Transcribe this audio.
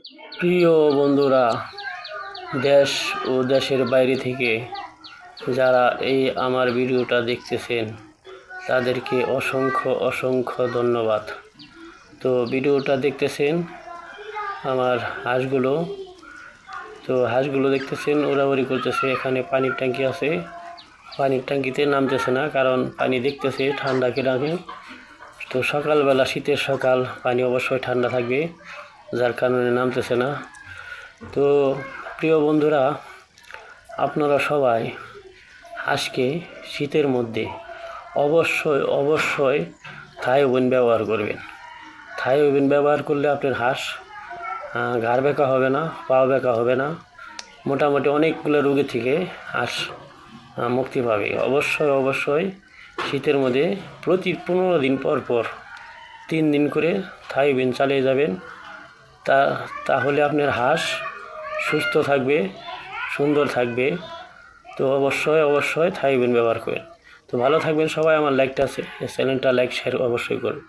প্রিয় বন্ধুরা, দেশ ও দেশের বাইরে থেকে যারা এই আমার ভিডিওটা দেখতেছেন তাদেরকে অসংখ্য অসংখ্য ধন্যবাদ। তো ভিডিওটা দেখতেছেন আমার হাঁসগুলো দেখতেছেন ওড়াউড়ি করতেছে। এখানে পানির ট্যাঙ্কি আছে, পানির ট্যাঙ্কিতে নামতেছে না, কারণ পানি দেখতেছে ঠান্ডা কি লাগে। তো সকালবেলা, শীতের সকাল, পানি অবশ্যই ঠান্ডা থাকবে, যার কারণে নামতেছে না। তো প্রিয় বন্ধুরা, আপনারা সবাই হাঁসকে শীতের মধ্যে অবশ্যই অবশ্যই থাই ওভেন ব্যবহার করবেন। থাই ওভেন ব্যবহার করলে আপনার হাঁস ঘাড় ব্যাকা হবে না, পা ব্যাকা হবে না, মোটামুটি অনেকগুলো রোগী থেকে হাঁস মুক্তি পাবে। অবশ্যই অবশ্যই শীতের মধ্যে প্রতি 15 দিন পর পর 3 দিন করে থাই ওভেন চালিয়ে যাবেন। তাহলে আপনার হাঁস সুস্থ থাকবে, সুন্দর থাকবে। তো অবশ্যই অবশ্যই থাই ওভেন ব্যবহার করেন। তো ভালো থাকবেন সবাই। আমার চ্যানেলটা লাইক শেয়ার অবশ্যই করুন।